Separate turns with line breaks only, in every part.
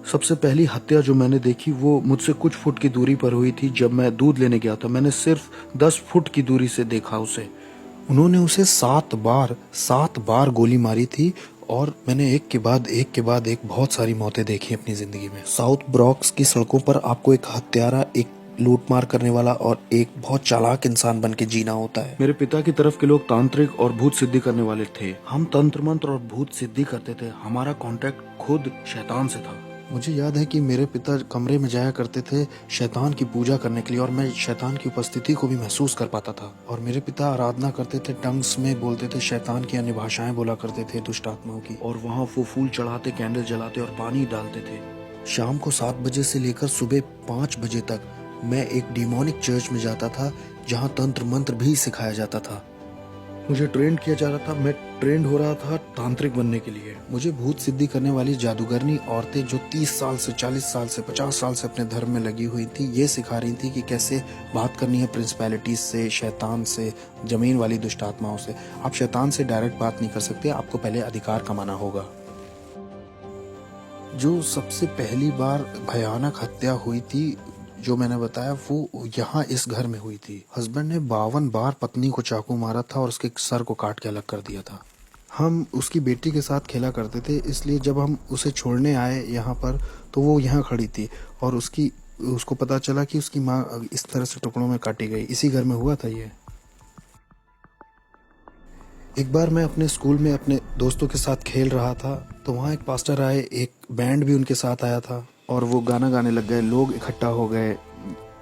सबसे पहली हत्या जो मैंने देखी वो मुझसे कुछ फुट की दूरी पर हुई थी। जब मैं दूध लेने गया था, मैंने सिर्फ 10 फुट की दूरी से देखा उसे। उन्होंने उसे 7 बार गोली मारी थी और मैंने एक के बाद एक बहुत सारी मौतें देखी अपनी जिंदगी में। साउथ ब्रॉक्स की सड़कों पर आपको एक हत्यारा, एक लूटमार करने वाला और एक बहुत चालाक इंसान बन के जीना होता है। मेरे पिता की तरफ के लोग तांत्रिक और भूत सिद्धि करने वाले थे। हम तंत्र मंत्र और भूत सिद्धि करते थे। हमारा कांटेक्ट खुद शैतान से था। मुझे याद है कि मेरे पिता कमरे में जाया करते थे शैतान की पूजा करने के लिए, और मैं शैतान की उपस्थिति को भी महसूस कर पाता था। और मेरे पिता आराधना करते थे, टंग्स में बोलते थे, शैतान की अन्य भाषाएं बोला करते थे, दुष्ट आत्माओं की। और वहाँ वो फूल चढ़ाते, कैंडल जलाते और पानी डालते थे। शाम को 7 बजे से लेकर सुबह 5 बजे तक मैं एक डिमोनिक चर्च में जाता था, जहाँ तंत्र मंत्र भी सिखाया जाता था। मुझे ट्रेन किया जा रहा था। मैं ट्रेंड हो रहा था तांत्रिक बनने के लिए। मुझे भूत सिद्धि करने वाली जादूगरनी औरतें जो 30 साल से, 40 साल से, 50 साल से अपने धर्म में लगी हुई थी, ये सिखा रही थी कि कैसे बात करनी है प्रिंसिपैलिटीज से, शैतान से, जमीन वाली दुष्ट आत्माओं से। आप शैतान से डायरेक्ट बात नहीं कर सकते, आपको पहले अधिकार कमाना होगा। जो सबसे पहली बार भयानक हत्या हुई थी जो मैंने बताया, वो यहाँ इस घर में हुई थी। हस्बैंड ने 52 बार पत्नी को चाकू मारा था और उसके सर को काट के अलग कर दिया था। हम उसकी बेटी के साथ खेला करते थे, इसलिए जब हम उसे छोड़ने आए यहाँ पर तो वो यहाँ खड़ी थी और उसको पता चला कि उसकी माँ इस तरह से टुकड़ों में काटी गई। इसी घर में हुआ था ये। एक बार मैं अपने स्कूल में अपने दोस्तों के साथ खेल रहा था, तो वहाँ एक पास्टर आए, एक बैंड भी उनके साथ आया था और वो गाना गाने लग गए। लोग इकट्ठा हो गए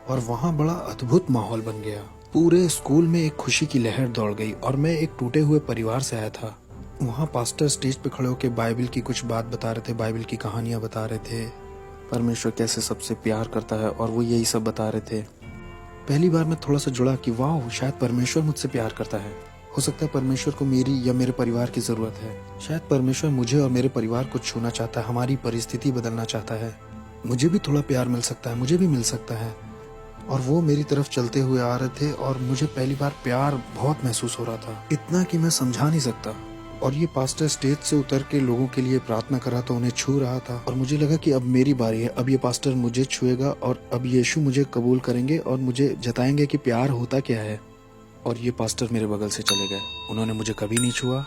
और वहाँ बड़ा अद्भुत माहौल बन गया। पूरे स्कूल में एक खुशी की लहर दौड़ गई और मैं एक टूटे हुए परिवार से आया था। वहाँ पास्टर स्टेज पे खड़े होकर बाइबल की कुछ बात बता रहे थे, बाइबल की कहानियां बता रहे थे, परमेश्वर कैसे सबसे प्यार करता है, और वो यही सब बता रहे थे। पहली बार मैं थोड़ा सा जुड़ा कि वाह, शायद परमेश्वर मुझसे प्यार करता है। हो सकता है परमेश्वर को मेरी या मेरे परिवार की जरूरत है। शायद परमेश्वर मुझे और मेरे परिवार को छूना चाहता है, हमारी परिस्थिति बदलना चाहता है। मुझे भी थोड़ा प्यार मिल सकता है, मुझे भी मिल सकता है। और वो मेरी तरफ चलते हुए आ रहे थे और मुझे पहली बार प्यार बहुत महसूस हो रहा था, इतना कि मैं समझा नहीं सकता। और ये पास्टर स्टेज से उतर के लोगों के लिए प्रार्थना कर रहा था, उन्हें छू रहा था, और मुझे लगा कि अब मेरी बारी है। अब ये पास्टर मुझे छुएगा और अब यीशु मुझे कबूल करेंगे और मुझे जताएंगे कि प्यार होता क्या है। और ये पास्टर मेरे बगल से चले गए। उन्होंने मुझे कभी नहीं छुआ।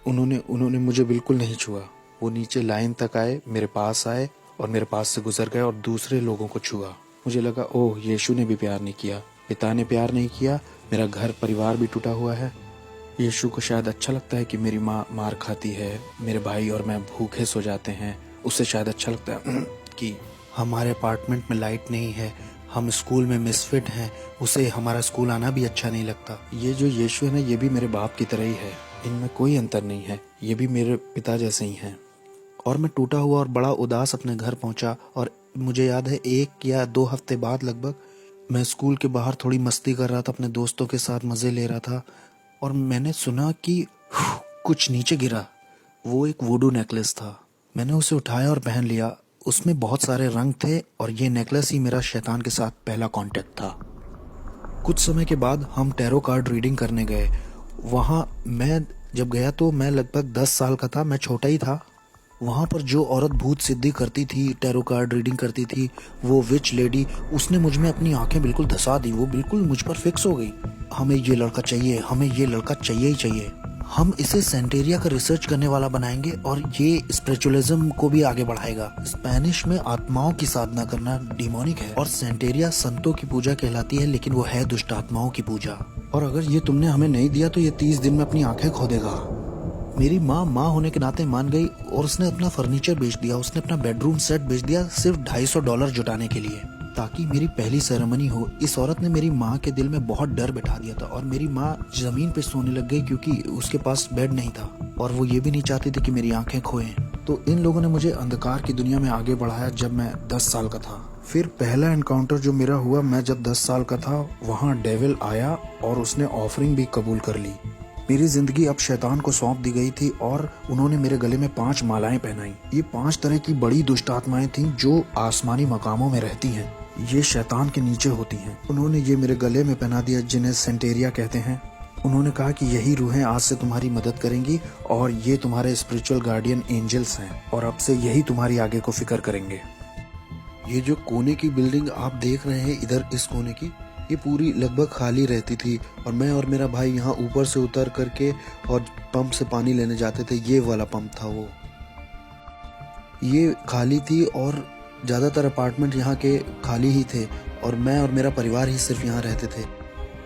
उन्होंने मुझे बिल्कुल नहीं छुआ। वो नीचे लाइन तक आए, मेरे पास आए और मेरे पास से गुजर गए और दूसरे लोगों को छुआ। मुझे लगा, ओह, यीशु ने भी प्यार नहीं किया, पिता ने प्यार नहीं किया, मेरा घर परिवार भी टूटा हुआ है। यीशु को शायद अच्छा लगता है कि मेरी माँ मार खाती है, मेरे भाई और मैं भूखे सो जाते हैं। उससे शायद अच्छा लगता है कि हमारे अपार्टमेंट में लाइट नहीं है, हम स्कूल में मिसफिट हैं, उसे हमारा स्कूल आना भी अच्छा नहीं लगता। ये जो यीशु है ना, ये भी मेरे बाप की तरह ही है, इनमें कोई अंतर नहीं है, ये भी मेरे पिता जैसे ही हैं। और मैं टूटा हुआ और बड़ा उदास अपने घर पहुंचा। और मुझे याद है 1 या 2 हफ्ते बाद लगभग मैं स्कूल के बाहर थोड़ी मस्ती कर रहा था, अपने दोस्तों के साथ मज़े ले रहा था, और मैंने सुना कि कुछ नीचे गिरा। वो एक वुडू नेकलेस था। मैंने उसे उठाया और पहन लिया। उसमें बहुत सारे रंग थे और ये नेकलेस ही मेरा शैतान के साथ पहला कांटेक्ट था। कुछ समय के बाद हम टैरो कार्ड रीडिंग करने गए। वहाँ मैं जब गया तो मैं लगभग 10 साल का था, मैं छोटा ही था। वहाँ पर जो औरत भूत सिद्धि करती थी, टैरो कार्ड रीडिंग करती थी, वो विच लेडी, उसने मुझ में अपनी आंखें बिल्कुल धसा दी। वो बिल्कुल मुझ पर फिक्स हो गई। हमें ये लड़का चाहिए, हमें ये लड़का चाहिए ही चाहिए। हम इसे सेंटेरिया का रिसर्च करने वाला बनाएंगे और ये स्पिरिचुअलिज्म को भी आगे बढ़ाएगा। स्पेनिश में आत्माओं की साधना करना डिमोनिक है और सेंटेरिया संतों की पूजा कहलाती है, लेकिन वो है दुष्ट आत्माओं की पूजा। और अगर ये तुमने हमें नहीं दिया तो ये 30 दिन में अपनी आंखें खो देगा। मेरी माँ होने के नाते मान गई और उसने अपना फर्नीचर बेच दिया, उसने अपना बेडरूम सेट बेच दिया सिर्फ $250 जुटाने के लिए, ताकि मेरी पहली सेरेमनी हो। इस औरत ने मेरी माँ के दिल में बहुत डर बैठा दिया था और मेरी माँ जमीन पे सोने लग गई क्योंकि उसके पास बेड नहीं था और वो ये भी नहीं चाहती थी कि मेरी आंखें खोएं। तो इन लोगों ने मुझे अंधकार की दुनिया में आगे बढ़ाया जब मैं 10 साल का था। फिर पहला एनकाउंटर जो मेरा हुआ, मैं जब 10 साल का था, वहाँ डेविल आया और उसने ऑफरिंग भी कबूल कर ली। मेरी जिंदगी अब शैतान को सौंप दी गई थी और उन्होंने मेरे गले में 5 मालाएं पहनाई। ये 5 तरह की बड़ी दुष्ट आत्माएं थीं जो आसमानी मकामों में रहती हैं। ये शैतान के नीचे होती हैं। उन्होंने ये मेरे गले में पहना दिया, जिन्हें सेंटेरिया कहते हैं। उन्होंने कहा कि यही रूहें आज से तुम्हारी मदद करेंगी और ये तुम्हारे स्पिरिचुअल गार्डियन एंजल्स हैं और अब से यही तुम्हारी आगे को फिक्र करेंगे। ये जो कोने की बिल्डिंग आप देख रहे हैं इधर इस कोने की, ये पूरी लगभग खाली रहती थी और मैं और मेरा भाई यहाँ ऊपर से उतर करके और पंप से पानी लेने जाते थे। ये वाला पंप था वो, ये खाली थी और ज़्यादातर अपार्टमेंट यहाँ के खाली ही थे और मैं और मेरा परिवार ही सिर्फ यहाँ रहते थे।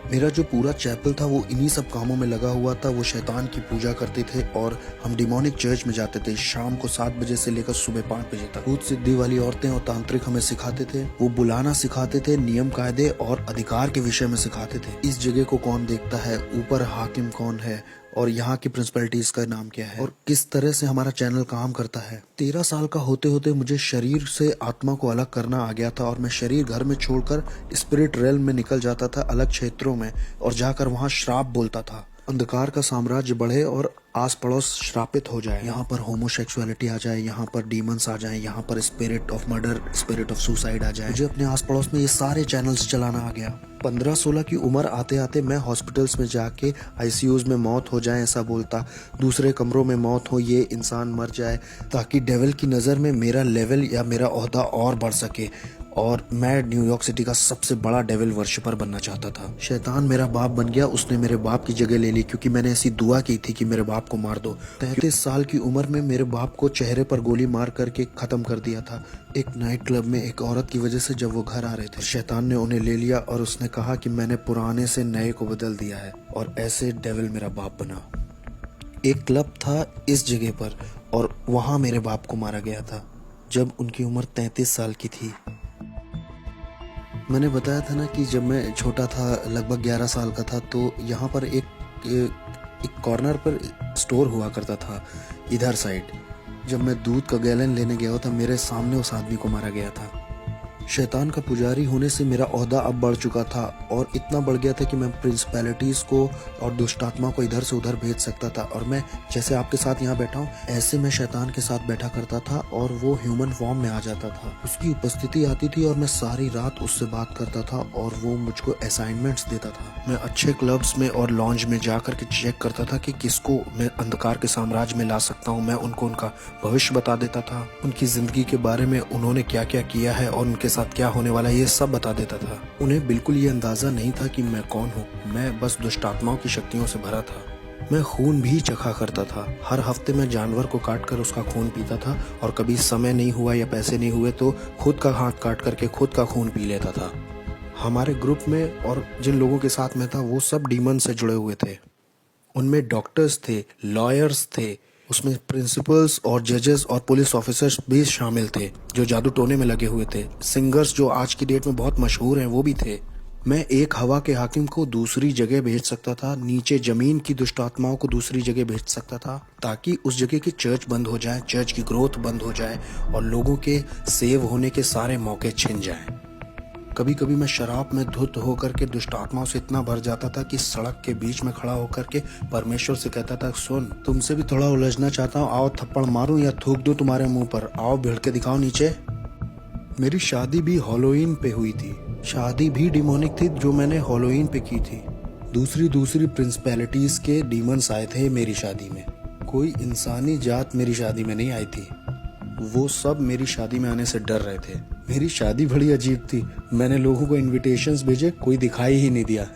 मेरा जो पूरा चैपल था वो इन्हीं सब कामों में लगा हुआ था। वो शैतान की पूजा करते थे और हम डिमोनिक चर्च में जाते थे शाम को 7 बजे से लेकर सुबह 5 बजे तक। भूत सिद्धि वाली औरतें और तांत्रिक हमें सिखाते थे, वो बुलाना सिखाते थे, नियम कायदे और अधिकार के विषय में सिखाते थे। इस जगह को कौन देखता है, ऊपर हाकिम कौन है और यहाँ की प्रिंसिपलिटीज का नाम क्या है और किस तरह से हमारा चैनल काम करता है। 13 साल का होते होते मुझे शरीर से आत्मा को अलग करना आ गया था और मैं शरीर घर में छोड़कर स्पिरिट रेल में निकल जाता था, अलग क्षेत्रों में, और जाकर वहाँ श्राप बोलता था। अंधकार का साम्राज्य बढ़े और आस पड़ोस श्रापित हो जाए, यहाँ पर होमोसेक्सुअलिटी आ जाए, यहाँ पर डीमंस आ जाए, यहाँ पर spirit of murder, spirit of suicide आ जाए। मुझे अपने आस पड़ोस में ये सारे चैनल्स चलाना आ गया। 15-16 की उम्र आते आते मैं हॉस्पिटल्स में जाके आईसीयूज में मौत हो जाए ऐसा बोलता, दूसरे कमरों में मौत हो, ये इंसान मर जाए, ताकि डेविल की नज़र में मेरा लेवल या मेरा ओहदा और बढ़ सके और मैं न्यूयॉर्क सिटी का सबसे बड़ा डेविल वर्शिपर बनना चाहता था। शैतान मेरा बाप बन गया, उसने मेरे बाप की जगह ले ली क्योंकि मैंने ऐसी दुआ की थी कि मेरे बाप को मार दो। 33 साल की उम्र में मेरे बाप को चेहरे पर गोली मार करके खत्म कर दिया था एक नाइट क्लब में एक औरत की वजह से जब वो घर आ रहे थे। शैतान ने उन्हें ले लिया और उसने कहा कि मैंने पुराने से नए को बदल दिया है और ऐसे डेविल मेरा बाप बना। एक क्लब था इस जगह पर और वहां मेरे बाप को मारा गया था जब उनकी उम्र 33 साल की थी। मैंने बताया था ना कि जब मैं छोटा था, लगभग 11 साल का था, तो यहाँ पर एक कॉर्नर पर स्टोर हुआ करता था इधर साइड। जब मैं दूध का गैलन लेने गया था, मेरे सामने उस आदमी को मारा गया था। शैतान का पुजारी होने से मेरा ओहदा अब बढ़ चुका था और इतना बढ़ गया था कि मैं प्रिंसिपैलिटीज को और दुष्टात्मा को इधर से उधर भेज सकता था। और मैं जैसे आपके साथ यहाँ बैठा हूँ, ऐसे मैं शैतान के साथ बैठा करता था और वो ह्यूमन फॉर्म में आ जाता था। उसकी उपस्थिति आती थी और मैं सारी रात उससे बात करता था और वो मुझको असाइनमेंट्स देता था। मैं अच्छे क्लब्स में और लॉन्ज में जा करके चेक करता था कि किसको मैं अंधकार के साम्राज्य में ला सकता हूँ। मैं उनको उनका भविष्य बता देता था, उनकी जिंदगी के बारे में उन्होंने क्या क्या किया है और उनके साथ क्या होने वाला है, ये सब बता देता था। उन्हें बिल्कुल ये अंदाजा नहीं था कि मैं कौन हूँ। मैं बस दुष्टात्माओं की शक्तियों से भरा था। मैं खून भी चखा करता था। हर हफ्ते मैं जानवर को काट कर उसका खून पीता था और कभी समय नहीं हुआ या पैसे नहीं हुए तो खुद का हाथ काट करके खुद का खून पी लेता था। हमारे ग्रुप में और जिन लोगों के साथ में था वो सब डीमन से जुड़े हुए थे। उनमें डॉक्टर्स थे, लॉयर्स थे, उसमें प्रिंसिपल्स और जजेस और पुलिस ऑफिसर्स भी शामिल थे जो जादू टोने में लगे हुए थे। सिंगर्स जो आज की डेट में बहुत मशहूर हैं वो भी थे। मैं एक हवा के हाकिम को दूसरी जगह भेज सकता था, नीचे जमीन की दुष्टात्माओं को दूसरी जगह भेज सकता था ताकि उस जगह की चर्च बंद हो जाए, चर्च की ग्रोथ बंद हो जाए और लोगों के सेव होने के सारे मौके छिन जाएं। कभी कभी मैं शराब में धुत होकर के दुष्टात्माओं से इतना भर जाता था कि सड़क के बीच में खड़ा होकर के परमेश्वर से कहता था, सुन, तुमसे भी थोड़ा उलझना चाहता हूँ, आओ थप्पड़ मारूं या थूक दूं तुम्हारे मुंह पर, आओ भिड़ के दिखाओ नीचे। मेरी शादी भी हॉलोवीन पे हुई थी। शादी भी डिमोनिक थी जो मैंने हॉलोवीन पे की थी। दूसरी प्रिंसिपैलिटीज के डीमंस आए थे मेरी शादी में। कोई इंसानी जात मेरी शादी में नहीं आई थी। वो सब मेरी शादी में आने से डर रहे थे। मेरी शादी बड़ी अजीब थी। मैंने लोगों को इनविटेशंस भेजे, कोई दिखाई ही नहीं दिया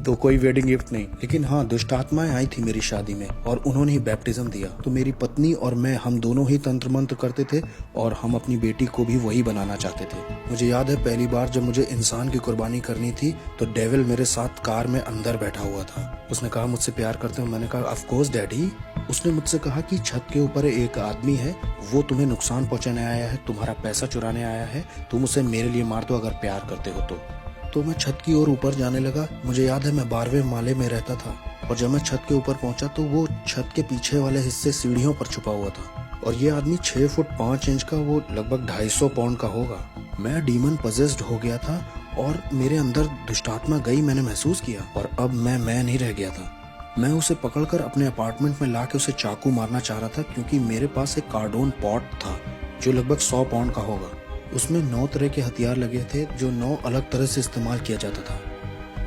तो कोई वेडिंग गिफ्ट नहीं। लेकिन हाँ, दुष्टात्माएं आई थी मेरी शादी में और उन्होंने ही बैप्टिज्म दिया। तो मेरी पत्नी और मैं, हम दोनों ही तंत्र मंत्र करते थे और हम अपनी बेटी को भी वही बनाना चाहते थे। मुझे याद है पहली बार जब मुझे इंसान की कुर्बानी करनी थी तो डेविल मेरे साथ कार में अंदर बैठा हुआ था। उसने कहा, मुझसे प्यार करते हो? मैंने कहा, ऑफ कोर्स डैडी। उसने मुझसे कहा कि छत के ऊपर एक आदमी है, वो तुम्हें नुकसान पहुंचाने आया है, तुम्हारा पैसा चुराने आया है, तुम उसे मेरे लिए मार दो अगर प्यार करते हो तो मैं छत की ओर ऊपर जाने लगा। मुझे याद है मैं 12वें माले में रहता था और जब मैं छत के ऊपर पहुंचा तो वो छत के पीछे वाले हिस्से सीढ़ियों पर छुपा हुआ था और ये आदमी 6 फुट 5 इंच का, वो लगभग 250 पाउंड का होगा। मैं डीमन पजेस्ड हो गया था और मेरे अंदर दुष्टात्मा गई, मैंने महसूस किया और अब मैं नहीं रह गया था। मैं उसे पकड़कर अपने अपार्टमेंट में लाके उसे चाकू मारना चाह रहा था क्योंकि मेरे पास एक कार्डोन पॉट था जो लगभग 100 पाउंड का होगा। उसमें 9 तरह के हथियार लगे थे जो 9 अलग तरह से इस्तेमाल किया जाता था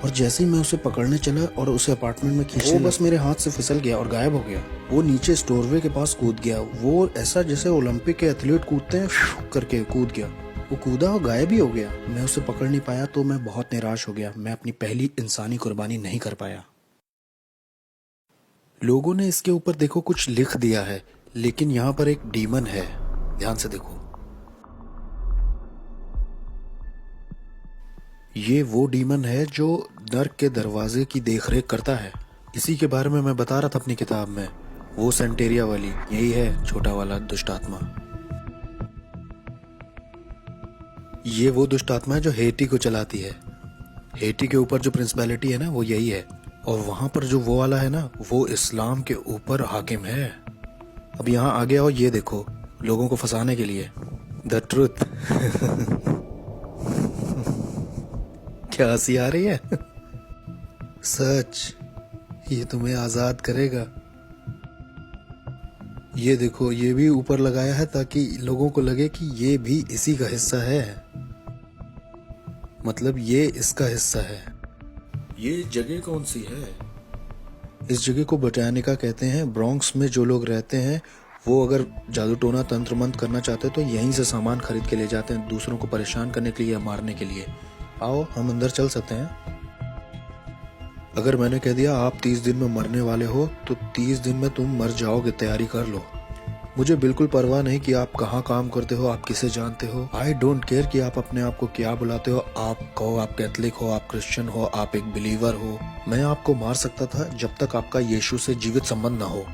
और जैसे ही मैं उसे पकड़ने चला और उसे अपार्टमेंट में खींचे, वो बस मेरे हाथ से फिसल गया और गायब हो गया। वो नीचे स्टोरवे के पास कूद गया। वो ऐसा जैसे ओलंपिक के एथलीट कूदते हैं करके कूद गया। वो कूदा और गायब ही हो गया। मैं उसे पकड़ नहीं पाया तो मैं बहुत निराश हो गया। मैं अपनी पहली इंसानी कुर्बानी नहीं कर पाया। लोगों ने इसके ऊपर देखो कुछ लिख दिया है, लेकिन यहाँ पर एक डीमन है। ध्यान से देखो, ये वो डीमन है जो नर्क के दरवाजे की देखरेख करता है। इसी के बारे में मैं बता रहा था अपनी किताब में। वो सेंटेरिया वाली यही है, छोटा वाला दुष्ट आत्मा। ये वो दुष्ट आत्मा है जो हेटी को चलाती है। हेटी के ऊपर जो प्रिंसिपैलिटी है ना, वो यही है। और वहां पर जो वो वाला है ना, वो इस्लाम के ऊपर हाकिम है। अब यहाँ आ गया और ये देखो, लोगों को फंसाने के लिए द ट्रुथ। क्या हंसी आ रही है? सच, ये तुम्हें आजाद करेगा। ये देखो, ये भी ऊपर लगाया है ताकि लोगों को लगे कि ये भी इसी का हिस्सा है, मतलब ये इसका हिस्सा है। ये जगह कौन सी है? इस जगह को बोटानिका कहते हैं। ब्रॉन्क्स में जो लोग रहते हैं वो अगर जादू टोना तंत्र मंत्र करना चाहते हैं तो यहीं से सामान खरीद के ले जाते हैं, दूसरों को परेशान करने के लिए या मारने के लिए। आओ हम अंदर चल सकते हैं। अगर मैंने कह दिया आप 30 दिन में मरने वाले हो तो 30 दिन में तुम मर जाओगे, तैयारी कर लो। मुझे बिल्कुल परवाह नहीं कि आप कहाँ काम करते हो, आप किसे जानते हो। आई डोंट केयर कि आप अपने आप को क्या बुलाते हो। आप कहो आप कैथलिक हो, आप क्रिश्चियन हो, आप एक बिलीवर हो। मैं आपको मार सकता था जब तक आपका यीशु से जीवित संबंध ना हो।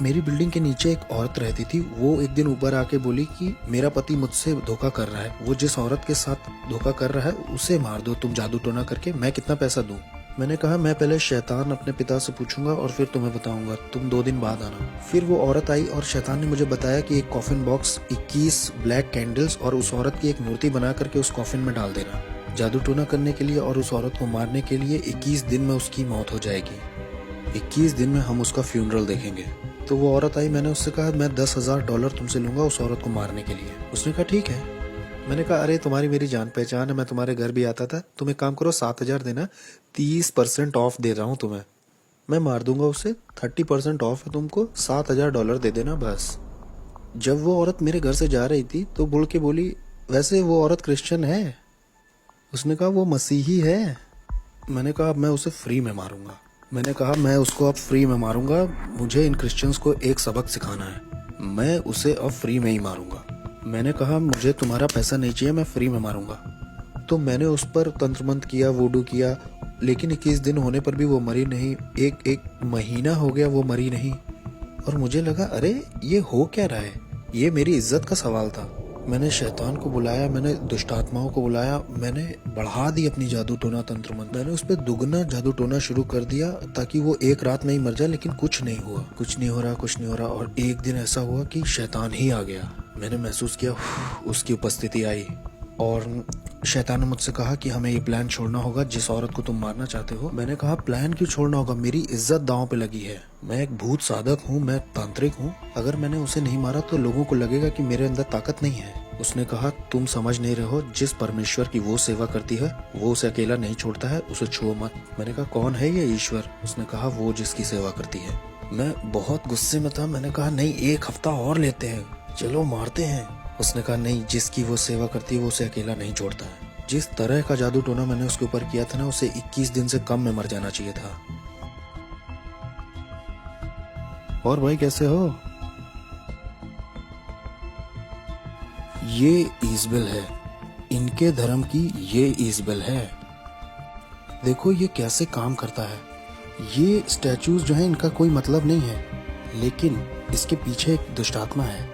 मेरी बिल्डिंग के नीचे एक औरत रहती थी। वो एक दिन ऊपर आके बोली कि मेरा पति मुझसे धोखा कर रहा है। वो जिस औरत के साथ धोखा कर रहा है उसे मार दो तुम जादू टोना करके, मैं कितना पैसा दूं। मैंने कहा मैं पहले शैतान अपने पिता से पूछूंगा और फिर तुम्हें बताऊंगा, तुम 2 दिन बाद आना। फिर वो औरत आई और शैतान ने मुझे बताया कि एक कॉफिन बॉक्स, 21 ब्लैक कैंडल्स और उस औरत की एक मूर्ति बना करके उस कॉफिन में डाल देना जादू टोना करने के लिए, और उस औरत को मारने के लिए 21 दिन में उसकी मौत हो जाएगी। 21 दिन में हम उसका फ्यूनरल देखेंगे। तो वो औरत आई, मैंने उससे कहा मैं $10,000 तुमसे लूंगा उस औरत को मारने के लिए। उसने कहा ठीक है। मैंने कहा अरे तुम्हारी मेरी जान पहचान है, मैं तुम्हारे घर भी आता था। तुम एक काम करो 7,000 देना, 30% ऑफ दे रहा हूँ तुम्हें, मैं मार दूंगा उसे। 30% ऑफ है तुमको, $7,000 दे देना बस। जब वो औरत मेरे घर से जा रही थी तो बोल के बोली वैसे वो औरत क्रिश्चियन है। उसने कहा वो मसीही है। मैंने कहा अब मैं उसे फ्री में मारूंगा। मैंने कहा मैं उसको अब फ्री में मारूंगा, मुझे इन क्रिश्चियंस को एक सबक सिखाना है, मैं उसे अब फ्री में ही मारूंगा। मैंने कहा मुझे तुम्हारा पैसा नहीं चाहिए, मैं फ्री में मारूंगा। तो मैंने उस पर तंत्र मंत्र किया, वोडू किया, लेकिन 21 दिन होने पर भी वो मरी नहीं। एक महीना हो गया वो मरी नहीं। और मुझे लगा अरे ये हो क्या रहा है, ये मेरी इज्जत का सवाल था। मैंने शैतान को बुलाया, मैंने दुष्ट आत्माओं को बुलाया, मैंने बढ़ा दी अपनी जादू टोना तंत्र मंत्र। मैंने उस पर दुगना जादू टोना शुरू कर दिया ताकि वो एक रात में ही मर जाए, लेकिन कुछ नहीं हुआ, कुछ नहीं हो रहा, कुछ नहीं हो रहा। और एक दिन ऐसा हुआ कि शैतान ही आ गया। मैंने महसूस किया उसकी उपस्थिति आई और शैतान ने मुझसे कहा कि हमें ये प्लान छोड़ना होगा जिस औरत को तुम मारना चाहते हो। मैंने कहा प्लान क्यों छोड़ना होगा, मेरी इज्जत दांव पे लगी है, मैं एक भूत साधक हूँ, मैं तांत्रिक हूँ, अगर मैंने उसे नहीं मारा तो लोगों को लगेगा कि मेरे अंदर ताकत नहीं है। उसने कहा तुम समझ नहीं रहे हो, जिस परमेश्वर की वो सेवा करती है वो उसे अकेला नहीं छोड़ता है, उसे छुओ मत। मैंने कहा कौन है ये ईश्वर? उसने कहा वो जिसकी सेवा करती है। मैं बहुत गुस्से में था। मैंने कहा नहीं, 1 हफ्ता और लेते हैं, चलो मारते हैं। उसने कहा नहीं, जिसकी वो सेवा करती है वो उसे अकेला नहीं छोड़ता है। जिस तरह का जादू टोना मैंने उसके ऊपर किया था ना, उसे 21 दिन से कम में मर जाना चाहिए था। और भाई कैसे हो? ये ईजबेल है, इनके धर्म की ये ईजबेल है। देखो ये कैसे काम करता है। ये स्टैचूज जो है इनका कोई मतलब नहीं है, लेकिन इसके पीछे एक दुष्ट आत्मा है।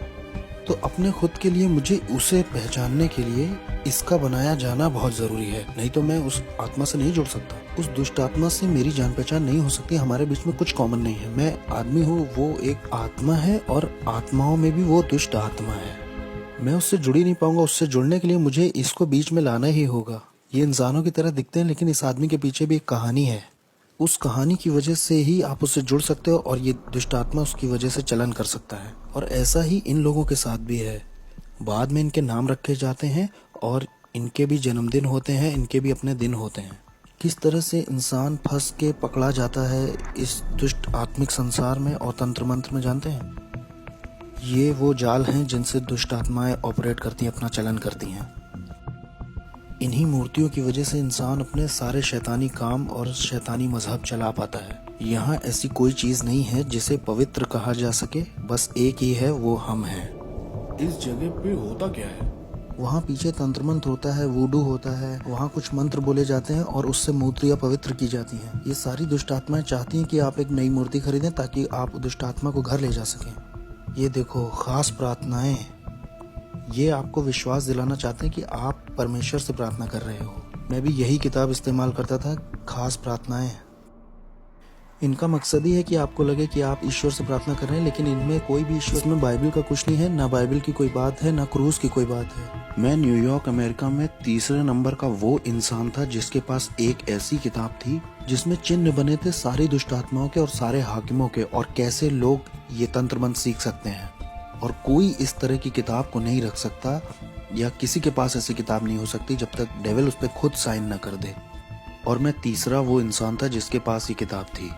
तो अपने खुद के लिए मुझे उसे पहचानने के लिए इसका बनाया जाना बहुत जरूरी है, नहीं तो मैं उस आत्मा से नहीं जुड़ सकता। उस दुष्ट आत्मा से मेरी जान पहचान नहीं हो सकती, हमारे बीच में कुछ कॉमन नहीं है। मैं आदमी हूँ, वो एक आत्मा है, और आत्माओं में भी वो दुष्ट आत्मा है। मैं उससे जुड़ ही नहीं पाऊंगा। उससे जुड़ने के लिए मुझे इसको बीच में लाना ही होगा। ये इंसानों की तरह दिखते हैं, लेकिन इस आदमी के पीछे भी एक कहानी है। उस कहानी की वजह से ही आप उससे जुड़ सकते हो, और ये दुष्ट आत्मा उसकी वजह से चलन कर सकता है। और ऐसा ही इन लोगों के साथ भी है। बाद में इनके नाम रखे जाते हैं और इनके भी जन्मदिन होते हैं, इनके भी अपने दिन होते हैं। किस तरह से इंसान फंस के पकड़ा जाता है इस दुष्ट आत्मिक संसार में और तंत्र मंत्र में, जानते हैं? ये वो जाल हैं जिनसे दुष्ट आत्माएं ऑपरेट करती हैं, अपना चलन करती हैं। इन्हीं मूर्तियों की वजह से इंसान अपने सारे शैतानी काम और शैतानी मजहब चला पाता है। यहाँ ऐसी कोई चीज नहीं है जिसे पवित्र कहा जा सके, बस एक ही है, वो हम हैं।
इस जगह पे होता क्या है?
वहाँ पीछे तंत्र मंत्र होता है, वूडू होता है, वहाँ कुछ मंत्र बोले जाते हैं और उससे मूर्तियाँ पवित्र की जाती हैं। ये सारी दुष्ट आत्माएं चाहती हैं कि आप एक नई मूर्ति खरीदें ताकि आप दुष्ट आत्मा को घर ले जा सकें। ये देखो, खास प्रार्थनाएं, ये आपको विश्वास दिलाना चाहते हैं कि आप परमेश्वर से प्रार्थना कर रहे हो। मैं भी यही किताब इस्तेमाल करता था, खास प्रार्थनाएं। इनका मकसद ही है कि आपको लगे कि आप ईश्वर से प्रार्थना कर रहे हैं, लेकिन इनमें कोई भी ईश्वर में बाइबल का कुछ नहीं है, ना बाइबल की कोई बात है, ना क्रूस की कोई बात है। मैं न्यूयॉर्क अमेरिका में तीसरे नंबर का वो इंसान था जिसके पास एक ऐसी किताब थी जिसमें चिन्ह बने थे सारी दुष्ट आत्माओं के और सारे हाकिमों के, और कैसे लोग ये तंत्र मंत्र सीख सकते हैं। और कोई इस तरह की किताब को नहीं रख सकता, या किसी के पास ऐसी किताब नहीं हो सकती जब तक डेविल उस पर खुद साइन न कर दे। और मैं तीसरा वो इंसान था जिसके पास ये किताब थी,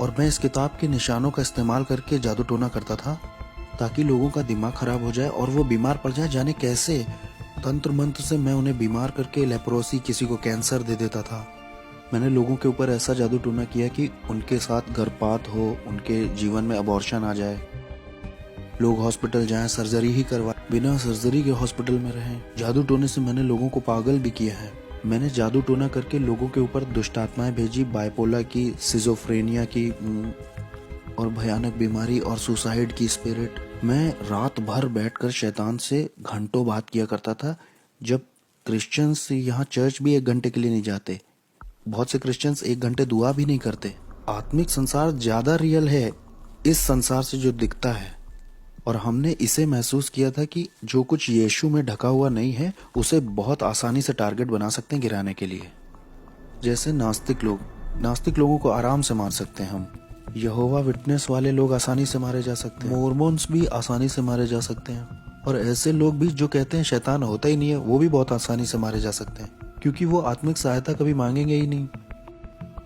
और मैं इस किताब के निशानों का इस्तेमाल करके जादू टोना करता था ताकि लोगों का दिमाग खराब हो जाए और वो बीमार पड़ जाए। जाने कैसे तंत्र मंत्र से मैं उन्हें बीमार करके लेप्रोसी, किसी को कैंसर दे देता था। मैंने लोगों के ऊपर ऐसा जादू टोना किया कि उनके साथ गर्भपात हो, उनके जीवन में अबॉर्शन आ जाए, लोग हॉस्पिटल जाएं, सर्जरी ही करवाएं, बिना सर्जरी के हॉस्पिटल में रहें। जादू टोने से मैंने लोगों को पागल भी किया है। मैंने जादू टोना करके लोगों के ऊपर दुष्ट आत्माएं भेजी, बाइपोला की, सिजोफ्रेनिया की और भयानक बीमारी और सुसाइड की स्पिरिट। मैं रात भर बैठकर शैतान से घंटों बात किया करता था। जब क्रिश्चियंस यहाँ चर्च भी 1 घंटे के लिए नहीं जाते, बहुत से क्रिश्चियंस 1 घंटे दुआ भी नहीं करते। आत्मिक संसार ज्यादा रियल है इस संसार से जो दिखता है, और हमने इसे महसूस किया था कि जो कुछ यीशु में ढका हुआ नहीं है उसे बहुत आसानी से टारगेट बना सकते हैं गिराने के लिए। जैसे नास्तिक लोगों को आराम से मार सकते हैं हम। यहोवा विटनेस वाले लोग आसानी से मारे जा सकते हैं, मोर्मोन्स भी आसानी से मारे जा सकते हैं, और ऐसे लोग भी जो कहते हैं शैतान होता ही नहीं है, वो भी बहुत आसानी से मारे जा सकते हैं, क्योंकि वो आत्मिक सहायता कभी मांगेंगे ही नहीं।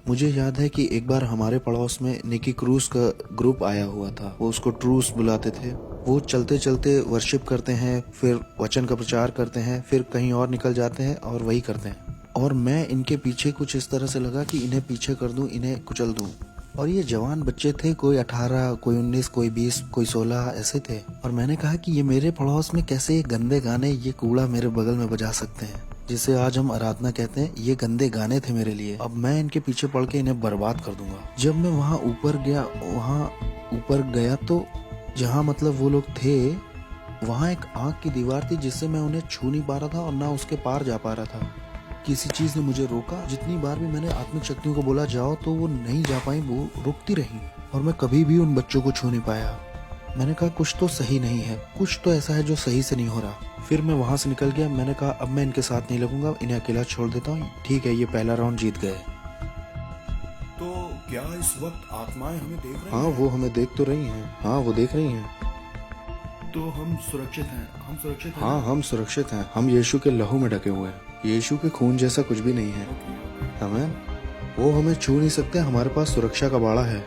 मुझे याद है कि एक बार हमारे पड़ोस में निकी क्रूस का ग्रुप आया हुआ था। वो उसको ट्रूस बुलाते थे। वो चलते चलते वर्शिप करते हैं, फिर वचन का प्रचार करते हैं, फिर कहीं और निकल जाते हैं और वही करते हैं। और मैं इनके पीछे कुछ इस तरह से लगा कि इन्हें पीछे कर दूं, इन्हें कुचल दूं। और ये जवान बच्चे थे, कोई 18, कोई 19, कोई 20, कोई 16 ऐसे थे। और मैंने कहा कि ये मेरे पड़ोस में कैसे ये गंदे गाने, ये कूड़ा मेरे बगल में बजा सकते हैं, जिसे आज हम आराधना कहते हैं। ये गंदे गाने थे मेरे लिए। अब मैं इनके पीछे पड़ के इन्हें बर्बाद कर दूंगा। जब मैं वहाँ ऊपर गया तो जहाँ मतलब वो लोग थे, वहाँ एक आँख की दीवार थी जिससे मैं उन्हें छू नहीं पा रहा था और ना उसके पार जा पा रहा था। किसी चीज ने मुझे रोका। जितनी बार भी मैंने आत्मिक शक्तियों को बोला जाओ, तो वो नहीं जा पाई, वो रुकती रही, और मैं कभी भी उन बच्चों को छू नहीं पाया। मैंने कहा कुछ तो सही नहीं है, कुछ तो ऐसा है जो सही से नहीं हो रहा। फिर मैं वहां से निकल गया। मैंने कहा अब मैं इनके साथ नहीं लगूंगा, इन्हें अकेला छोड़ देता हूँ। ठीक है, ये पहला राउंड जीत गए।
तो क्या इस वक्त आत्माएं हमें देख रही
हाँ,
हैं?
वो हमें देख तो रही हैं। हाँ, वो देख रही हैं।
तो हम सुरक्षित हैं? हम सुरक्षित हैं?
हाँ, हम सुरक्षित हैं। हम यीशु के लहू में ढके हुए हैं। यीशु के खून जैसा कुछ भी नहीं है। हमें वो हमें छू नहीं सकते। हमारे पास सुरक्षा का बाड़ा है।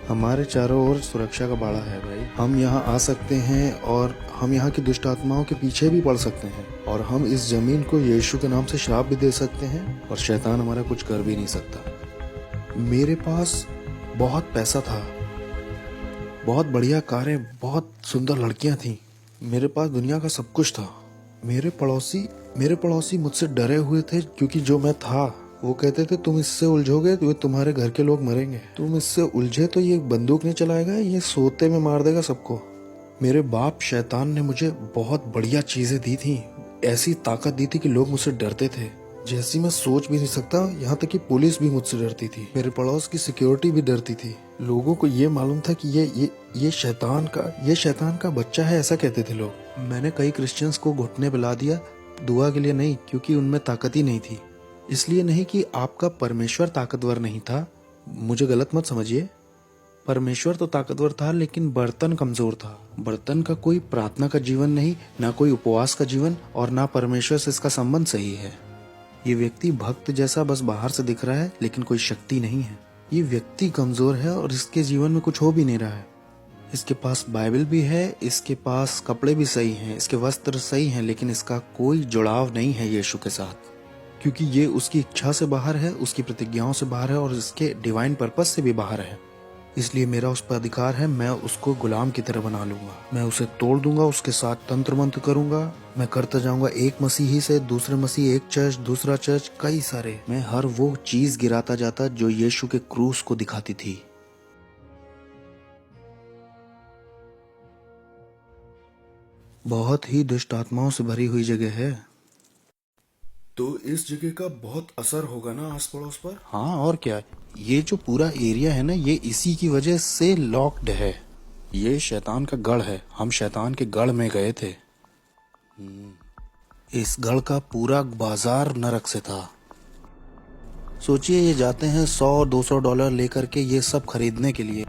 हमारे चारों ओर सुरक्षा का बाड़ा है भाई। हम यहाँ आ सकते हैं और हम यहाँ की दुष्ट आत्माओं के पीछे भी पड़ सकते हैं, और हम इस जमीन को यीशु के नाम से श्राप भी दे सकते हैं, और शैतान हमारा कुछ कर भी नहीं सकता। मेरे पास बहुत पैसा था, बहुत बढ़िया कारें, बहुत सुंदर लड़कियां थीं। मेरे पास दुनिया का सब कुछ था। मेरे पड़ोसी मुझसे डरे हुए थे, क्योंकि जो मैं था, वो कहते थे तुम इससे उलझोगे तो तुम्हारे घर के लोग मरेंगे। तुम इससे उलझे तो ये बंदूक नहीं चलाएगा, ये सोते में मार देगा सबको। मेरे बाप शैतान ने मुझे बहुत बढ़िया चीजें दी थी, ऐसी ताकत दी थी कि लोग मुझसे डरते थे, जैसी मैं सोच भी नहीं सकता। यहाँ तक कि पुलिस भी मुझसे डरती थी, मेरे पड़ोस की सिक्योरिटी भी डरती थी। लोगों को ये मालूम था कि ये शैतान का बच्चा है, ऐसा कहते थे लोग। मैंने कई क्रिश्चियंस को घुटने पिला दिया, दुआ के लिए नहीं, क्योंकि उनमें ताकत ही नहीं थी। इसलिए नहीं कि आपका परमेश्वर ताकतवर नहीं था, मुझे गलत मत समझिए। परमेश्वर तो ताकतवर था, लेकिन बर्तन कमजोर था। बर्तन का कोई प्रार्थना का जीवन नहीं, ना कोई उपवास का जीवन, और ना परमेश्वर से इसका संबंध सही है। ये व्यक्ति भक्त जैसा बस बाहर से दिख रहा है, लेकिन कोई शक्ति नहीं है। ये व्यक्ति कमजोर है और इसके जीवन में कुछ हो भी नहीं रहा है। इसके पास बाइबल भी है, इसके पास कपड़े भी सही हैं, इसके वस्त्र सही हैं, लेकिन इसका कोई जुड़ाव नहीं है यीशु के साथ, क्योंकि ये उसकी इच्छा से बाहर है, उसकी प्रतिज्ञाओं से बाहर है और इसके डिवाइन पर्पस से भी बाहर है। इसलिए मेरा उस पर अधिकार है, मैं उसको गुलाम की तरह बना लूंगा, मैं उसे तोड़ दूंगा, उसके साथ तंत्र मंत्र करूंगा, मैं करता जाऊंगा एक मसीही से दूसरे मसीह, एक चर्च दूसरा चर्च, कई सारे। मैं हर वो चीज गिराता जाता जो यीशु के क्रूस को दिखाती थी। बहुत ही दुष्ट आत्माओं से भरी हुई जगह है।
तो इस जगह का बहुत असर होगा ना आस पड़ोस पर।
हाँ और क्या, ये जो पूरा एरिया है ना, ये इसी की वजह से लॉक्ड है। ये शैतान का गढ़ है, हम शैतान के गढ़ में गए थे। इस गढ़ का पूरा बाजार नरक से था। सोचिए, ये जाते हैं $100-200 लेकर के ये सब खरीदने के लिए,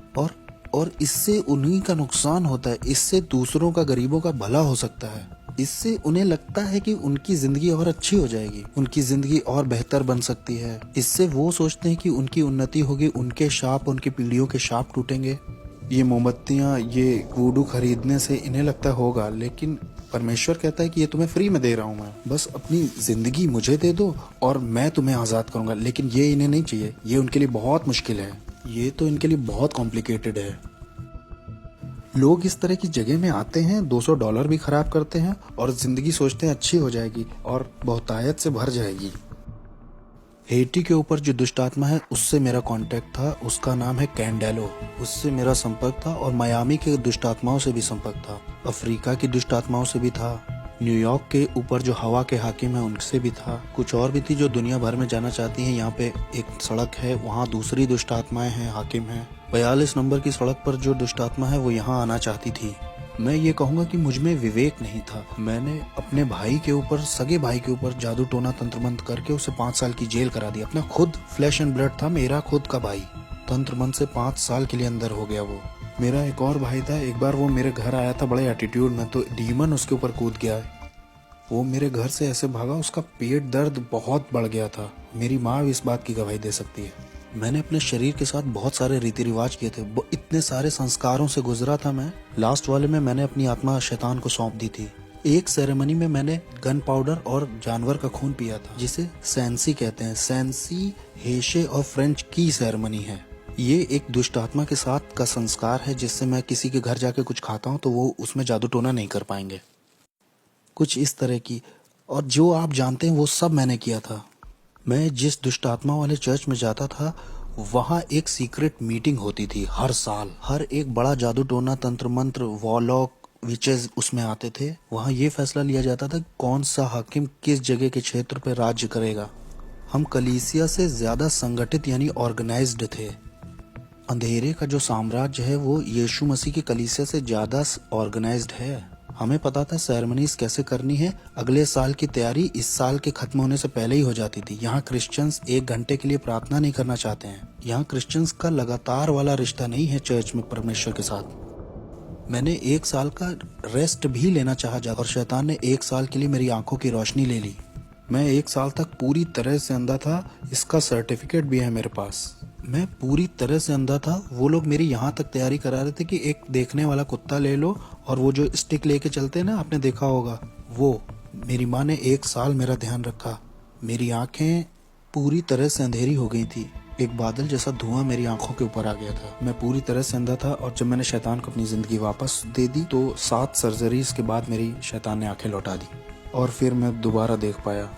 और इससे उन्हीं का नुकसान होता है, इससे दूसरों का, गरीबों का भला हो सकता है। इससे उन्हें लगता है कि उनकी जिंदगी और अच्छी हो जाएगी, उनकी जिंदगी और बेहतर बन सकती है। इससे वो सोचते हैं कि उनकी उन्नति होगी, उनके शाप, उनकी पीढ़ियों के शाप टूटेंगे। ये मोमबत्तियां, ये वुडू खरीदने से इन्हें लगता होगा, लेकिन परमेश्वर कहता है कि ये तुम्हें फ्री में दे रहा हूँ मैं, बस अपनी जिंदगी मुझे दे दो और मैं तुम्हें आजाद करूंगा। लेकिन ये इन्हें नहीं चाहिए, ये उनके लिए बहुत मुश्किल है, ये तो इनके लिए बहुत कॉम्प्लिकेटेड है। लोग इस तरह की जगह में आते हैं, $200 भी खराब करते हैं और जिंदगी सोचते हैं अच्छी हो जाएगी और बहुतायत से भर जाएगी। हेटी के ऊपर जो दुष्ट आत्मा है उससे मेरा कांटेक्ट था, उसका नाम है कैंडेलो, उससे मेरा संपर्क था। और मियामी के दुष्ट आत्माओं से भी संपर्क था, अफ्रीका की दुष्ट आत्माओं से भी था, न्यूयॉर्क के ऊपर जो हवा के हाकिम है उनसे भी था, कुछ और भी थी जो दुनिया भर में जाना चाहती हैं। यहाँ पे एक सड़क है, वहाँ दूसरी दुष्ट आत्माएं हैं, हाकिम हैं। 42 नंबर की सड़क पर जो दुष्ट आत्मा है वो यहाँ आना चाहती थी। मैं ये कहूँगा कि मुझ में विवेक नहीं था। मैंने अपने भाई के ऊपर, सगे भाई के ऊपर जादू टोना तंत्र मंत्र करके उसे 5 साल की जेल करा दी। अपना खुद फ्लैश एंड ब्लड था, मेरा खुद का भाई, तंत्र मंत्र से 5 साल के लिए अंदर हो गया वो। मेरा एक और भाई था, एक बार वो मेरे घर आया था बड़े एटीट्यूड में, तो डीमन उसके ऊपर कूद गया। वो मेरे घर से ऐसे भागा, उसका पेट दर्द बहुत बढ़ गया था। मेरी माँ भी इस बात की गवाही दे सकती है। मैंने अपने शरीर के साथ बहुत सारे रीति रिवाज किए थे, इतने सारे संस्कारों से गुजरा था मैं। लास्ट वाले में मैंने अपनी आत्मा शैतान को सौंप दी थी। एक सेरेमनी में मैंने गन पाउडर और जानवर का खून पिया था, जिसे सैंसी कहते हैं। सैंसी हेशे और फ्रेंच की सेरेमनी है। ये एक दुष्ट आत्मा के साथ का संस्कार है, जिससे मैं किसी के घर जाके कुछ खाता हूँ तो वो उसमें जादू टोना नहीं कर पाएंगे, कुछ इस तरह की। और जो आप जानते हैं वो सब मैंने किया था। मैं जिस दुष्ट आत्मा वाले चर्च में जाता था, वहाँ एक सीक्रेट मीटिंग होती थी हर साल। हर एक बड़ा जादू टोना, तंत्र मंत्र, वॉलॉक, विचेस उसमें आते थे। वहाँ ये फैसला लिया जाता था कौन सा हाकिम किस जगह के क्षेत्र पर राज्य करेगा। हम कलीसिया से ज्यादा संगठित यानी ऑर्गेनाइज्ड थे। अंधेरे का जो साम्राज्य है वो यीशु मसीह की कलीसिया से ज्यादा ऑर्गेनाइज्ड है। हमें पता था सेरेमनीज कैसे करनी है। अगले साल की तैयारी इस साल के खत्म होने से पहले ही हो जाती थी। यहाँ क्रिश्चियंस 1 घंटे के लिए प्रार्थना नहीं करना चाहते हैं। यहाँ क्रिश्चियंस का लगातार वाला रिश्ता नहीं है चर्च में परमेश्वर के साथ। मैंने 1 साल का रेस्ट भी लेना चाहा और शैतान ने 1 साल के लिए मेरी आंखों की रोशनी ले ली। मैं 1 साल तक पूरी तरह से अंधा था, इसका सर्टिफिकेट भी है मेरे पास। मैं पूरी तरह से अंधा था। वो लोग मेरी यहाँ तक तैयारी करा रहे थे कि एक देखने वाला कुत्ता ले लो और वो जो स्टिक लेके चलते हैं ना, आपने देखा होगा वो। मेरी माँ ने 1 साल मेरा ध्यान रखा। मेरी आंखें पूरी तरह से अंधेरी हो गई थी। एक बादल जैसा धुआं मेरी आंखों के ऊपर आ गया था। मैं पूरी तरह से अंधा था। और जब मैंने शैतान को अपनी जिंदगी वापस दे दी तो 7 सर्जरीज के बाद मेरी शैतान ने आंखें लौटा दी और फिर मैं दोबारा देख पाया।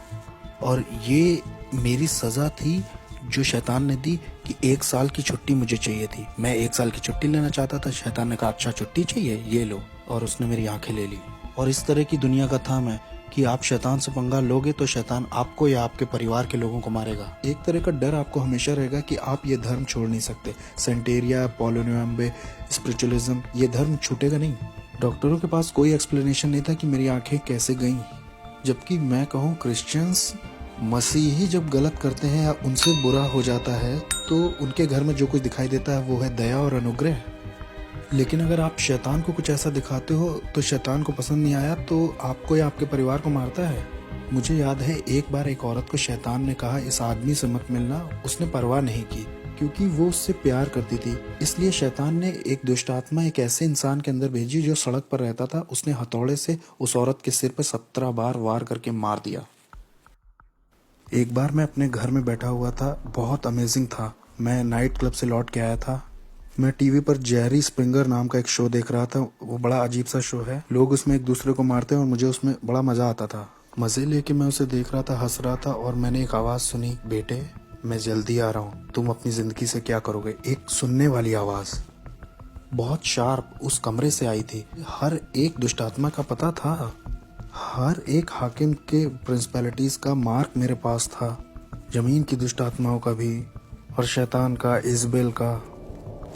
और ये मेरी सजा थी जो शैतान ने दी कि 1 साल की छुट्टी मुझे चाहिए थी। मैं 1 साल की छुट्टी लेना चाहता था। शैतान ने कहा अच्छा छुट्टी चाहिए, ये लो, और उसने मेरी आंखें ले ली। और इस तरह की दुनिया का था मैं कि आप शैतान से पंगा लोगे तो शैतान आपको या आपके परिवार के लोगों को मारेगा। एक तरह का डर आपको हमेशा रहेगा कि आप ये धर्म छोड़ नहीं सकते। सेंटेरिया, पोलोनियम्बे, स्पिरिचुअलिज्म, ये धर्म छूटेगा नहीं। डॉक्टरों के पास कोई एक्सप्लेनेशन नहीं था कि मेरी आंखें कैसे गईं। जबकि मैं कहूँ क्रिश्चियंस, मसीही जब गलत करते हैं या उनसे बुरा हो जाता है तो उनके घर में जो कुछ दिखाई देता है वो है दया और अनुग्रह। लेकिन अगर आप शैतान को कुछ ऐसा दिखाते हो तो शैतान को पसंद नहीं आया तो आपको या आपके परिवार को मारता है। मुझे याद है एक बार एक औरत को शैतान ने कहा इस आदमी से मत मिलना। उसने परवाह नहीं की क्योंकि वो उससे प्यार करती थी। इसलिए शैतान ने एक दुष्ट आत्मा एक ऐसे इंसान के अंदर भेजी जो सड़क पर रहता था। उसने हथौड़े से उस औरत के सिर पर 17 बार वार करके मार दिया। एक बार मैं अपने घर में बैठा हुआ था, बहुत अमेजिंग था। मैं नाइट क्लब से लौट के आया था। मैं टीवी पर जेरी स्प्रिंगर नाम का एक शो देख रहा था। वो बड़ा अजीब सा शो है, लोग उसमें एक दूसरे को मारते हैं और मुझे उसमें बड़ा मजा आता था। मजे लेके मैं उसे देख रहा था, हंस रहा था और मैंने एक आवाज सुनी, बेटे मैं जल्दी आ रहा हूँ, तुम अपनी जिंदगी से क्या करोगे। एक सुनने वाली आवाज बहुत शार्प उस कमरे से आई थी। हर एक दुष्ट आत्मा का पता था, हर एक हाकिम के प्रिंसिपैलिटीज का मार्क मेरे पास था, जमीन की दुष्ट आत्माओं का भी और शैतान का, इजबेल का।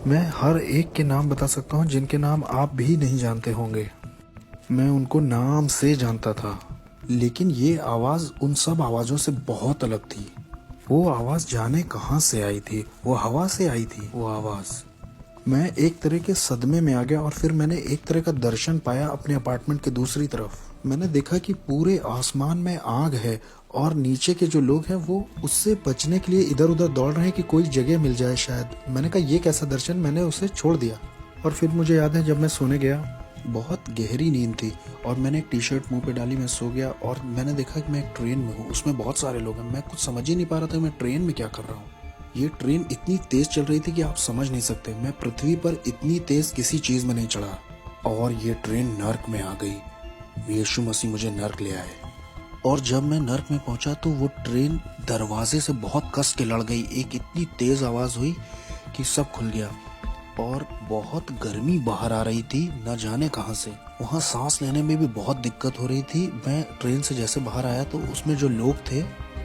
मैं हर एक के नाम बता सकता हूँ जिनके नाम आप भी नहीं जानते होंगे। मैं उनको नाम से जानता था, लेकिन ये आवाज उन सब आवाजों से बहुत अलग थी। वो आवाज जाने कहाँ से आई थी, वो हवा से आई थी वो आवाज। मैं एक तरह के सदमे में आ गया और फिर मैंने एक तरह का दर्शन पाया अपने अपार्टमेंट के दूसरी तरफ। मैंने देखा कि पूरे आसमान में आग है और नीचे के जो लोग हैं वो उससे बचने के लिए इधर उधर दौड़ रहे हैं कि कोई जगह मिल जाए शायद। मैंने कहा ये कैसा दर्शन, मैंने उसे छोड़ दिया। और फिर मुझे याद है जब मैं सोने गया, बहुत गहरी नींद थी और मैंने एक टी शर्ट मुंह पे डाली, मैं सो गया और मैंने देखा कि मैं एक ट्रेन में हूँ, उसमें बहुत सारे लोग हैं। मैं कुछ समझ ही नहीं पा रहा था मैं ट्रेन में क्या कर रहा हूँ। ये ट्रेन इतनी तेज चल रही थी कि आप समझ नहीं सकते। मैं पृथ्वी पर इतनी तेज किसी चीज में नहीं चढ़ा और ये ट्रेन नर्क में आ गई। यीशु मसीह मुझे नर्क ले आए और जब मैं नर्क में पहुंचा तो वो ट्रेन दरवाजे से बहुत कस के लड़ गई। एक इतनी तेज आवाज हुई कि सब खुल गया और बहुत गर्मी बाहर आ रही थी, न जाने कहां से। वहां सांस लेने में भी बहुत दिक्कत हो रही थी। मैं ट्रेन से जैसे बाहर आया तो उसमें जो लोग थे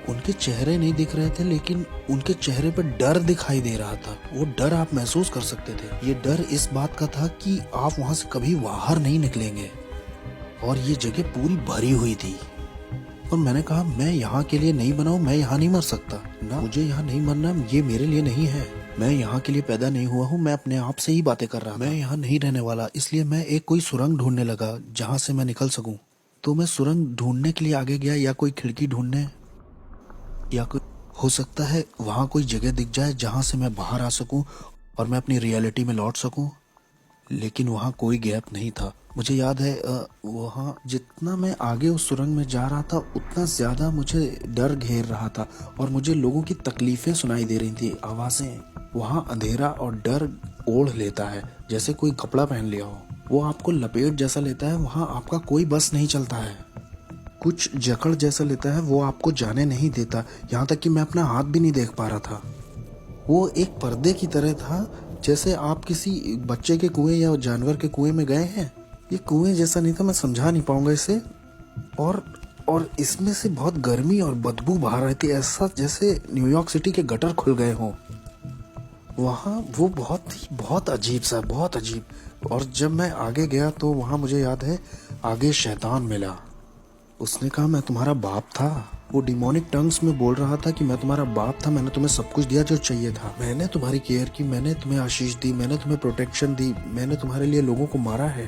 उनके चेहरे नहीं दिख रहे थे, लेकिन उनके चेहरे पर डर दिखाई दे रहा था। वो डर आप महसूस कर सकते थे। ये डर इस बात का था कि आप वहां से कभी बाहर नहीं निकलेंगे और ये जगह पूरी भरी हुई थी। और मैंने कहा मैं यहाँ के लिए नहीं बना हूँ, मैं यहाँ नहीं मर सकता ना, मुझे यहाँ नहीं मरना, ये मेरे लिए नहीं है। मैं यहाँ के लिए पैदा नहीं हुआ हूँ, मैं अपने आप से ही बातें कर रहा हूँ। मैं यहाँ नहीं रहने वाला, इसलिए मैं एक कोई सुरंग ढूंढने लगा जहाँ से मैं निकल सकूं। तो मैं सुरंग ढूंढने के लिए आगे गया, या कोई खिड़की ढूंढने, या कोई हो सकता है वहाँ कोई जगह दिख जाए जहाँ से मैं बाहर आ सकूं और मैं अपनी रियलिटी में लौट सकूं। लेकिन वहाँ कोई गैप नहीं था। मुझे याद है वहाँ जितना मैं आगे उस सुरंग में जा रहा था उतना ज्यादा मुझे डर घेर रहा था और मुझे लोगों की तकलीफें सुनाई दे रही थी, आवाजें। वहाँ अंधेरा और डर ओढ़ लेता है जैसे कोई कपड़ा पहन लिया हो। वो आपको लपेट जैसा लेता है। वहाँ आपका कोई बस नहीं चलता है, कुछ जकड़ जैसा लेता है। वो आपको जाने नहीं देता। यहाँ तक कि मैं अपना हाथ भी नहीं देख पा रहा था। वो एक पर्दे की तरह था, जैसे आप किसी बच्चे के कुएं या जानवर के कुएं में गए हैं। ये कुएं जैसा नहीं था, मैं समझा नहीं पाऊंगा इसे। और इसमें से बहुत गर्मी और बदबू बाहर रही थी, ऐसा जैसे न्यूयॉर्क सिटी के गटर खुल गए हों। वहाँ वो बहुत अजीब सा, बहुत अजीब। और जब मैं आगे गया तो वहाँ मुझे याद है आगे शैतान मिला। उसने कहा मैं तुम्हारा बाप था। वो डिमोनिक टंग्स में बोल रहा था कि मैं तुम्हारा बाप था, मैंने तुम्हें सब कुछ दिया जो चाहिए था, मैंने तुम्हारी केयर की, मैंने तुम्हें आशीष दी, मैंने तुम्हें प्रोटेक्शन दी, मैंने तुम्हारे लिए लोगों को मारा है,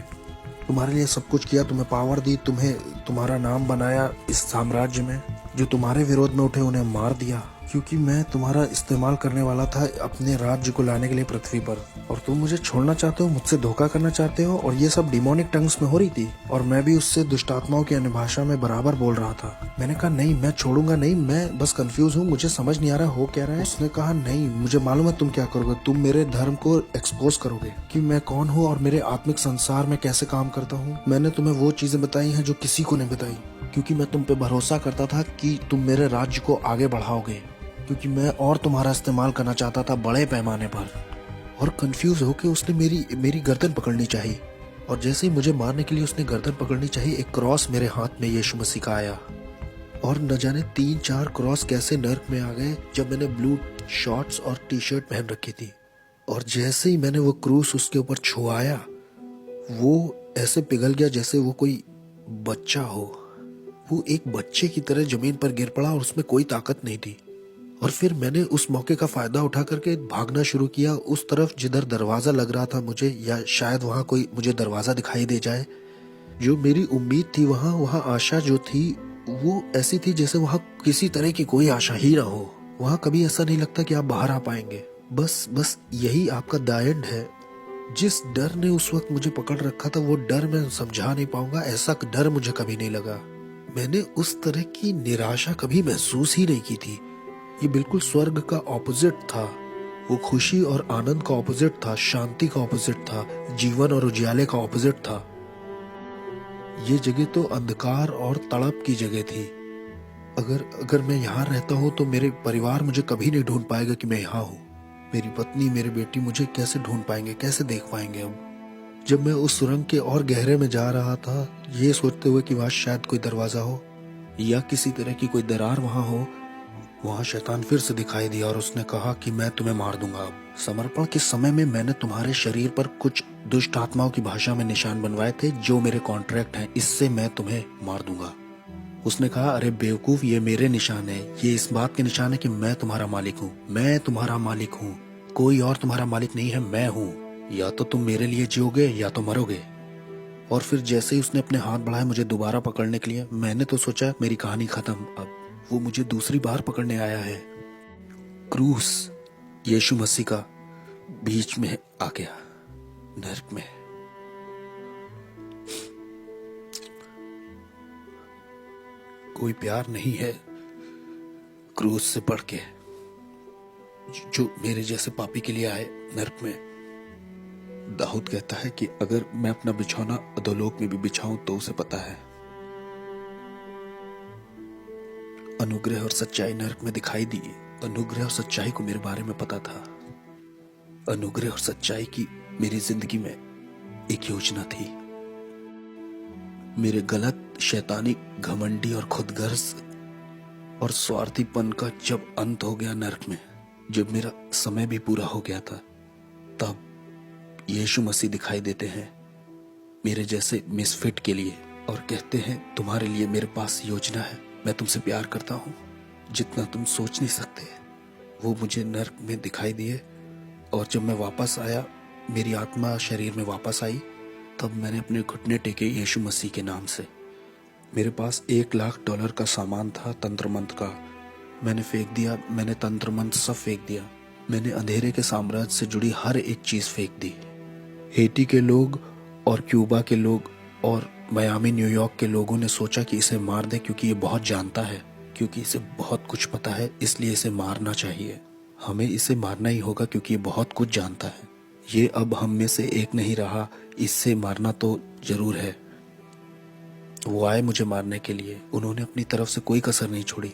तुम्हारे लिए सब कुछ किया, तुम्हें पावर दी, तुम्हें तुम्हारा नाम बनाया इस साम्राज्य में। जो तुम्हारे विरोध में उठे उन्हें मार दिया, क्योंकि मैं तुम्हारा इस्तेमाल करने वाला था अपने राज्य को लाने के लिए पृथ्वी पर। और तुम मुझे छोड़ना चाहते हो, मुझसे धोखा करना चाहते हो। और ये सब डिमोनिक टंग्स में हो रही थी और मैं भी उससे दुष्टात्माओं की अन्य भाषा में बराबर बोल रहा था। मैंने कहा नहीं, मैं छोड़ूंगा नहीं, मैं बस कंफ्यूज हूँ, मुझे समझ नहीं आ रहा हो क्या रहा है। उसने कहा नहीं, मुझे मालूम है तुम क्या करोगे, तुम मेरे धर्म को एक्सपोज करोगे कि मैं कौन हूँ और मेरे आत्मिक संसार में कैसे काम करता हूँ। मैंने तुम्हें वो चीजें बताई हैं जो किसी को नहीं बताई, क्योंकि मैं तुम पे भरोसा करता था कि तुम मेरे राज्य को आगे बढ़ाओगे, क्योंकि मैं और तुम्हारा इस्तेमाल करना चाहता था बड़े पैमाने पर। और कंफ्यूज होकर उसने मेरी गर्दन पकड़नी चाहिए। और जैसे ही मुझे मारने के लिए उसने गर्दन पकड़नी चाहिए, एक क्रॉस मेरे हाथ में यीशु मसीह का आया। और न जाने 3-4 क्रॉस कैसे नर्क में आ गए जब मैंने ब्लू शॉर्ट्स और टी शर्ट पहन रखी थी। और जैसे ही मैंने वो क्रूस उसके ऊपर छुआया, वो ऐसे पिघल गया जैसे वो कोई बच्चा हो। वो एक बच्चे की तरह जमीन पर गिर पड़ा और उसमें कोई ताकत नहीं थी। और फिर मैंने उस मौके का फायदा उठा करके भागना शुरू किया उस तरफ जिधर दरवाजा लग रहा था मुझे, या शायद वहां कोई मुझे दरवाजा दिखाई दे जाए। जो मेरी उम्मीद थी, वहां आशा जो थी, वो ऐसी थी जैसे वहां किसी तरह की कोई आशा ही ना हो। वहां कभी ऐसा नहीं लगता कि आप बाहर आ पाएंगे। बस बस यही आपका द एंड है। जिस डर ने उस वक्त मुझे पकड़ रखा था वो डर मैं समझा नहीं पाऊंगा, ऐसा डर मुझे कभी नहीं लगा। मैंने उस तरह की निराशा कभी महसूस ही नहीं की थी। ये बिल्कुल स्वर्ग का ऑपोजिट था। वो खुशी और आनंद का ऑपोजिट था, शांति का ऑपोजिट था, जीवन और उजियाले का ऑपोजिट था। ये जगह तो अंधकार और तड़प की जगह थी। अगर अगर मैं यहाँ रहता हूँ तो मेरे परिवार मुझे कभी नहीं ढूंढ पाएगा कि मैं यहाँ हूँ। मेरी पत्नी, मेरी बेटी मुझे कैसे ढूंढ पाएंगे, कैसे देख पाएंगे। अब जब मैं उस सुरंग के और गहरे में जा रहा था, ये सोचते हुए कि वहां शायद कोई दरवाजा हो या किसी तरह की कोई दरार वहां हो, वहां शैतान फिर से दिखाई दिया और उसने कहा कि मैं तुम्हें मार दूंगा। अब समर्पण के समय में मैंने तुम्हारे शरीर पर कुछ दुष्ट आत्माओं की भाषा में निशान बनवाए थे जो मेरे कॉन्ट्रैक्ट हैं, इससे मैं तुम्हें मार दूंगा। उसने कहा, अरे बेवकूफ, ये मेरे निशान है, ये इस बात के निशान है कि मैं तुम्हारा मालिक हूँ, मैं तुम्हारा मालिक हूँ, कोई और तुम्हारा मालिक नहीं है, मैं हूँ। या तो तुम मेरे लिए जियोगे या तो मरोगे। और फिर जैसे ही उसने अपने हाथ बढ़ाए मुझे दोबारा पकड़ने के लिए, मैंने तो सोचा मेरी कहानी खत्म। अब वो मुझे दूसरी बार पकड़ने आया है। क्रूस यीशु मसीह का बीच में आ गया, नर्क में। कोई प्यार नहीं है क्रूस से बढ़ के, जो मेरे जैसे पापी के लिए आए नर्क में। दाऊद कहता है कि अगर मैं अपना बिछौना अधोलोक में भी बिछाऊं तो उसे पता है। अनुग्रह और सच्चाई नर्क में दिखाई दी। अनुग्रह और सच्चाई को मेरे बारे में पता था। अनुग्रह और सच्चाई की मेरी जिंदगी में एक योजना थी। मेरे गलत, शैतानी, घमंडी और खुदगर्ज और स्वार्थीपन का जब अंत हो गया नर्क में, जब मेरा समय भी पूरा हो गया था, तब यीशु मसीह दिखाई देते हैं मेरे जैसे मिसफिट के लिए और कहते हैं, तुम्हारे लिए मेरे पास योजना है, मैं तुमसे प्यार करता हूं जितना तुम सोच नहीं सकते। वो मुझे नर्क में दिखाई दिए और जब मैं वापस आया, मेरी आत्मा शरीर में वापस आई, तब मैंने अपने घुटने टेके यीशु मसीह के नाम से। मेरे पास $1,00,000 का सामान था तंत्र मंत्र का, मैंने फेंक दिया। मैंने तंत्र मंत्र सब फेंक दिया। मैंने अंधेरे के साम्राज्य से जुड़ी हर एक चीज फेंक दी। हेटी के लोग और क्यूबा के लोग और मियामी, न्यूयॉर्क के लोगों ने सोचा कि इसे मार दे क्योंकि ये बहुत जानता है, क्योंकि इसे बहुत कुछ पता है, इसलिए इसे मारना चाहिए। हमें इसे मारना ही होगा क्योंकि ये बहुत कुछ जानता है। ये अब हम में से एक नहीं रहा, इससे मारना तो जरूर है। वो आए मुझे मारने के लिए, उन्होंने अपनी तरफ से कोई कसर नहीं छोड़ी।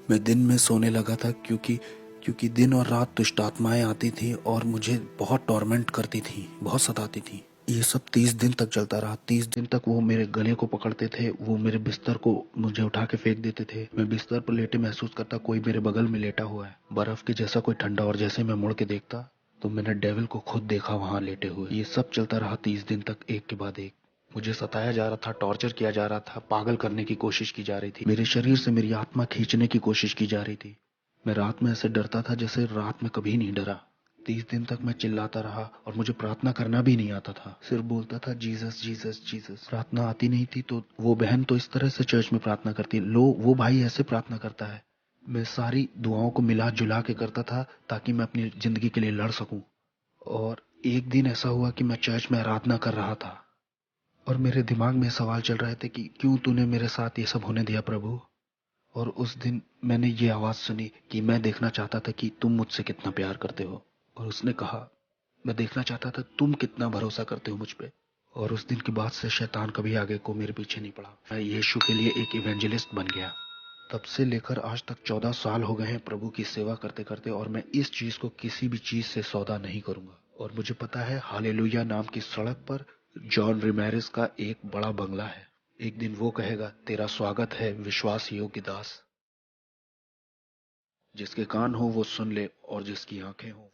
मैं दिन में सोने लगा था क्योंकि दिन और रात दुष्ट आत्माएं आती थी और मुझे बहुत टॉर्मेंट करती थी, बहुत सताती थी। ये सब 30 दिन तक चलता रहा। 30 दिन तक वो मेरे गले को पकड़ते थे, वो मेरे बिस्तर को मुझे उठा के फेंक देते थे। मैं बिस्तर पर लेटे महसूस करता कोई मेरे बगल में लेटा हुआ है, बर्फ के जैसा कोई ठंडा। और जैसे मैं मुड़ के देखता तो मैंने डेविल को खुद देखा वहां लेटे हुए। ये सब चलता रहा 30 दिन तक, एक के बाद एक। मुझे सताया जा रहा था, टॉर्चर किया जा रहा था, पागल करने की कोशिश की जा रही थी। मेरे शरीर से मेरी आत्मा खींचने की कोशिश की जा रही थी। मैं रात में ऐसे डरता था जैसे रात में कभी नहीं डरा। 30 दिन तक मैं चिल्लाता रहा और मुझे प्रार्थना करना भी नहीं आता था। सिर्फ बोलता था जीसस जीसस जीसस। प्रार्थना आती नहीं थी तो वो बहन तो इस तरह से चर्च में प्रार्थना करती, लो वो भाई ऐसे प्रार्थना करता है। मैं सारी दुआओं को मिला जुला के करता था ताकि मैं अपनी जिंदगी के लिए लड़ सकूं। और एक दिन ऐसा हुआ कि मैं चर्च में आराधना कर रहा था और मेरे दिमाग में सवाल चल रहे थे कि क्यों तूने मेरे साथ ये सब होने दिया प्रभु। और उस दिन मैंने ये आवाज सुनी कि मैं देखना चाहता था कि तुम मुझसे कितना प्यार करते हो। और उसने कहा, मैं देखना चाहता था तुम कितना भरोसा करते हो मुझ पे। और उस दिन के बाद से शैतान कभी आगे को मेरे पीछे नहीं पड़ा। मैं यीशु के लिए एक इवेंजलिस्ट बन गया। तब से लेकर आज तक 14 साल हो गए हैं प्रभु की सेवा करते करते, और मैं इस चीज को किसी भी चीज से सौदा नहीं करूंगा। और मुझे पता है हालेलुया नाम की सड़क पर जॉन रिमेरिस का एक बड़ा बंगला है। एक दिन वो कहेगा, तेरा स्वागत है विश्वास योग्य दास। जिसके कान हो वो सुन ले और जिसकी आंखें हो